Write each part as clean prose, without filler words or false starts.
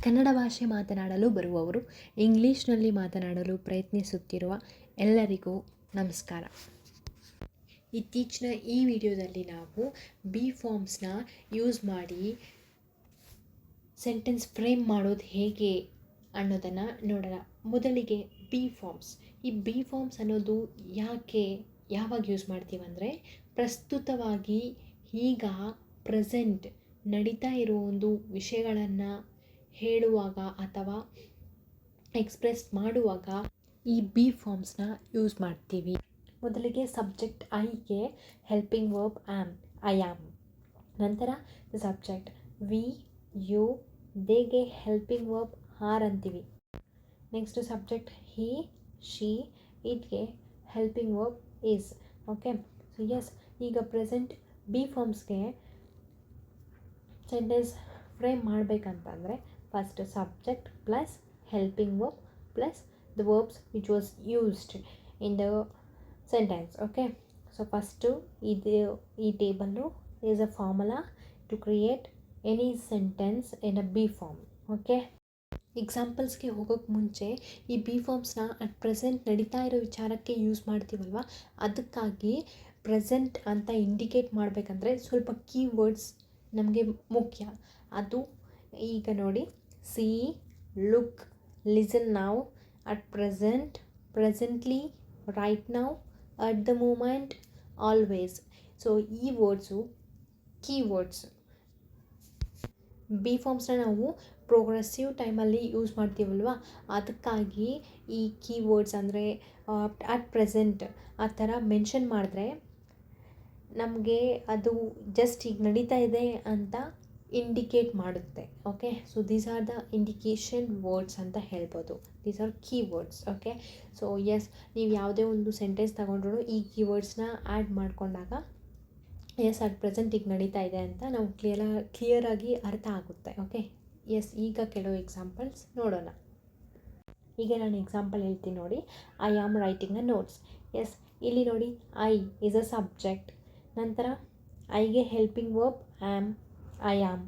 ಕನ್ನಡ ಭಾಷೆ ಮಾತನಾಡಲು ಬರುವವರು, ಇಂಗ್ಲೀಷ್ನಲ್ಲಿ ಮಾತನಾಡಲು ಪ್ರಯತ್ನಿಸುತ್ತಿರುವ ಎಲ್ಲರಿಗೂ ನಮಸ್ಕಾರ. ಇತ್ತೀಚಿನ ಈ ವಿಡಿಯೋದಲ್ಲಿ ನಾವು ಬಿ ಫಾರ್ಮ್ಸ್ನ ಯೂಸ್ ಮಾಡಿ ಸೆಂಟೆನ್ಸ್ ಫ್ರೇಮ್ ಮಾಡೋದು ಹೇಗೆ ಅನ್ನೋದನ್ನು ನೋಡೋಣ. ಮೊದಲಿಗೆ ಬಿ ಫಾರ್ಮ್ಸ್. ಈ ಬಿ ಫಾರ್ಮ್ಸ್ ಅನ್ನೋದು ಯಾವಾಗ ಯೂಸ್ ಮಾಡ್ತೀವಂದರೆ, ಪ್ರಸ್ತುತವಾಗಿ ಈಗ ಪ್ರೆಸೆಂಟ್ ನಡೀತಾ ಇರೋ ಒಂದು ವಿಷಯಗಳನ್ನು ಹೇಳುವಾಗ ಅಥವಾ ಎಕ್ಸ್ಪ್ರೆಸ್ ಮಾಡುವಾಗ ಈ ಬಿ ಫಾರ್ಮ್ಸ್ನ ಯೂಸ್ ಮಾಡ್ತೀವಿ. ಮೊದಲಿಗೆ ಸಬ್ಜೆಕ್ಟ್ ಐಗೆ helping verb am, I am. ನಂತರ ಸಬ್ಜೆಕ್ಟ್ ವಿ, ಯು, ದೇಗೆ ಹೆಲ್ಪಿಂಗ್ ವರ್ಬ್ ಆರ್ ಅಂತೀವಿ. ನೆಕ್ಸ್ಟ್ ಸಬ್ಜೆಕ್ಟ್ ಹಿ, ಶಿ, ಇಟ್ಗೆ helping verb is. Okay, so yes, ಈಗ ಪ್ರೆಸೆಂಟ್ ಬಿ ಫಾರ್ಮ್ಸ್ಗೆ ಸೆಂಟೆನ್ಸ್ ಫ್ರೇಮ್ ಮಾಡಬೇಕಂತಂದರೆ first subject plus helping verb plus the verbs which was used in the sentence. Okay, so first ಈ table is a formula to create any sentence in a be form. Okay, ಎಕ್ಸಾಂಪಲ್ಸ್ಗೆ ಹೋಗೋಕ್ಕೆ ಮುಂಚೆ ಈ B ಫಾರ್ಮ್ಸ್ನ at present ನಡೀತಾ ಇರೋ ವಿಚಾರಕ್ಕೆ use ಮಾಡ್ತೀವಲ್ವ, ಅದಕ್ಕಾಗಿ present ಅಂತ indicate ಮಾಡಬೇಕಂದ್ರೆ ಸ್ವಲ್ಪ ಕೀವರ್ಡ್ಸ್ ನಮಗೆ ಮುಖ್ಯ. ಅದು ಈಗ ನೋಡಿ, see, look, listen now, at present, presently, right now, at the moment, always. So ಈ ವರ್ಡ್ಸು ಕೀವರ್ಡ್ಸ್. ಬಿ ಫಾರ್ಮ್ಸ್ನ ನಾವು ಪ್ರೋಗ್ರೆಸಿವ್ ಟೈಮಲ್ಲಿ ಯೂಸ್ ಮಾಡ್ತೀವಲ್ವ, ಅದಕ್ಕಾಗಿ ಈ ಕೀವರ್ಡ್ಸ್ ಅಂದರೆ ಅಟ್ ಪ್ರೆಸೆಂಟ್ ಆ ಥರ ಮೆನ್ಷನ್ ಮಾಡಿದ್ರೆ ನಮಗೆ ಅದು ಜಸ್ಟ್ ಈಗ ನಡೀತಾ ಇದೆ ಅಂತ ಇಂಡಿಕೇಟ್ ಮಾಡುತ್ತೆ. Okay, so these are the indication words ಅಂತ ಹೇಳ್ಬೋದು. These are keywords. Okay, so yes, ನೀವು ಯಾವುದೇ ಒಂದು ಸೆಂಟೆನ್ಸ್ ತಗೊಂಡ್ರೂ ಈ ಕೀವರ್ಡ್ಸ್ನ ಆ್ಯಡ್ ಮಾಡಿಕೊಂಡಾಗ ಎಸ್, ಅಟ್ ಪ್ರೆಸೆಂಟ್ ಈಗ ನಡೀತಾ ಇದೆ ಅಂತ ನಾವು ಕ್ಲಿಯರಾಗಿ ಅರ್ಥ ಆಗುತ್ತೆ. ಓಕೆ, ಎಸ್, ಈಗ ಕೆಲವು ಎಕ್ಸಾಂಪಲ್ಸ್ ನೋಡೋಣ. ಈಗ ನಾನು ಎಕ್ಸಾಂಪಲ್ ಹೇಳ್ತೀನಿ ನೋಡಿ. I am writing a notes. Yes, ಇಲ್ಲಿ ನೋಡಿ, ಐ ಈಸ್ ಅ ಸಬ್ಜೆಕ್ಟ್. ನಂತರ ಐಗೆ helping verb am, I am.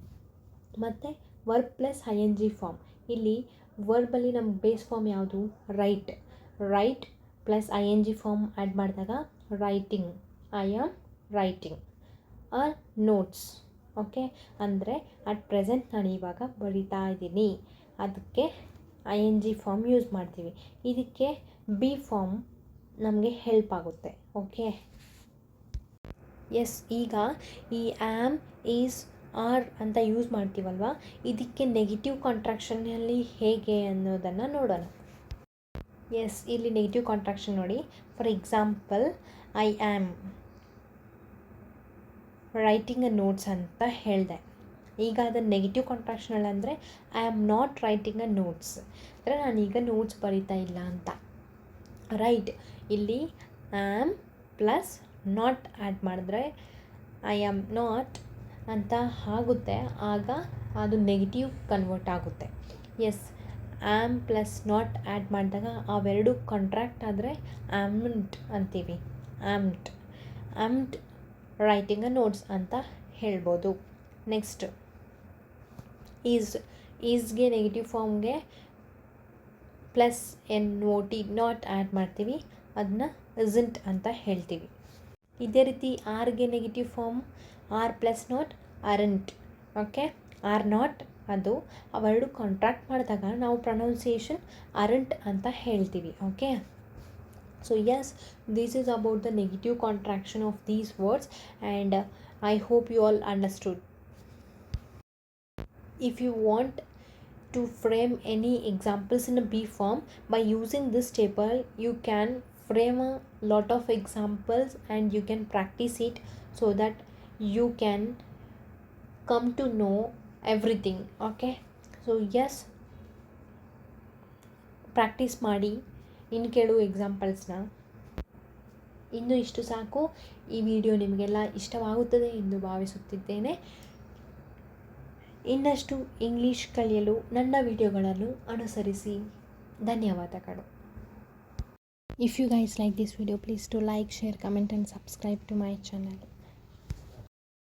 ಮತ್ತು verb plus I N G form. ಇಲ್ಲಿ ವರ್ಬಲ್ಲಿ ನಮ್ಮ ಬೇಸ್ ಫಾರ್ಮ್ ಯಾವುದು? Right. Right plus I N G form add ಮಾಡಿದಾಗ writing, I am writing a notes. Okay, ಅಂದರೆ at present ನಾನು ಇವಾಗ ಬರೀತಾ ಇದ್ದೀನಿ, ಅದಕ್ಕೆ I N G form use ಮಾಡ್ತೀವಿ. ಇದಕ್ಕೆ ಬಿ ಫಾರ್ಮ್ ನಮಗೆ ಹೆಲ್ಪ್ ಆಗುತ್ತೆ. ಓಕೆ, ಎಸ್, ಈಗ ಈ ಆ್ಯಮ್, ಈಸ್, ಆರ್ ಅಂತ ಯೂಸ್ ಮಾಡ್ತೀವಲ್ವ, ಇದಕ್ಕೆ ನೆಗೆಟಿವ್ ಕಾಂಟ್ರಾಕ್ಷನಲ್ಲಿ ಹೇಗೆ ಅನ್ನೋದನ್ನು ನೋಡೋಣ. ಎಸ್, ಇಲ್ಲಿ ನೆಗೆಟಿವ್ ಕಾಂಟ್ರಾಕ್ಷನ್ ನೋಡಿ. For example, I am writing a notes ಅಂತ ಹೇಳಿದೆ. ಈಗ ಅದನ್ನು ನೆಗೆಟಿವ್ ಕಾಂಟ್ರಾಕ್ಷನಲ್ಲಿ ಅಂದರೆ I am not writing a notes, ಅಂದರೆ ನಾನೀಗ ನೋಟ್ಸ್ ಬರೀತಾ ಇಲ್ಲ ಅಂತ. ರೈಟ್, ಇಲ್ಲಿ ಆ್ಯಮ್ ಪ್ಲಸ್ ನಾಟ್ ಆ್ಯಡ್ ಮಾಡಿದ್ರೆ ಐ ಆಮ್ ನಾಟ್ ಅಂತ ಆಗುತ್ತೆ, ಆಗ ಅದು ನೆಗೆಟಿವ್ ಕನ್ವರ್ಟ್ ಆಗುತ್ತೆ. Yes, am plus not add ಮಾಡಿದಾಗ ಅವೆರಡು ಕಾಂಟ್ರಾಕ್ಟ್ ಆದರೆ ಆಮ್ಡ್ ಅಂತೀವಿ. ಆಮ್ಡ್ ರೈಟಿಂಗ್ ಅ ನೋಟ್ಸ್ ಅಂತ ಹೇಳ್ಬೋದು. ನೆಕ್ಸ್ಟ್ ಈಸ್ಗೆ ನೆಗೆಟಿವ್ ಫಾರ್ಮ್ಗೆ plus N O T not add ಮಾಡ್ತೀವಿ, ಅದನ್ನ ಇಸಂಟ್ ಅಂತ ಹೇಳ್ತೀವಿ. ಇದೇ ರೀತಿ ಆರ್ಗೆ negative form are plus not aren't. Okay, are not ಅದು ಅವೆರಡು ಕಾಂಟ್ರಾಕ್ಟ್ ಮಾಡಿದಾಗ ನಾವು ಪ್ರೊನೌನ್ಸಿಯೇಷನ್ ಅರಂಟ್ ಅಂತ ಹೇಳ್ತೀವಿ. Okay, so yes, this is about the negative contraction of these words and I hope you all understood. If you want to frame any examples in a B form, by using this table you can frame a lot of examples and you can practice it so that you can come to know everything. Okay, so yes, practice ಮಾಡಿ. ಇನ್ನು ಕೆಲವು ಎಕ್ಸಾಂಪಲ್ಸ್ನ. ಇನ್ನು ಇಷ್ಟು ಸಾಕು. ಈ video ನಿಮಗೆಲ್ಲ ಇಷ್ಟವಾಗುತ್ತದೆ ಎಂದು ಭಾವಿಸುತ್ತಿದ್ದೇನೆ. ಇನ್ನಷ್ಟು ಇಂಗ್ಲೀಷ್ ಕಲಿಯಲು ನನ್ನ ವಿಡಿಯೋಗಳನ್ನು ಅನುಸರಿಸಿ. ಧನ್ಯವಾದಗಳು. If you guys like this video, please do like, share, comment and subscribe to my channel.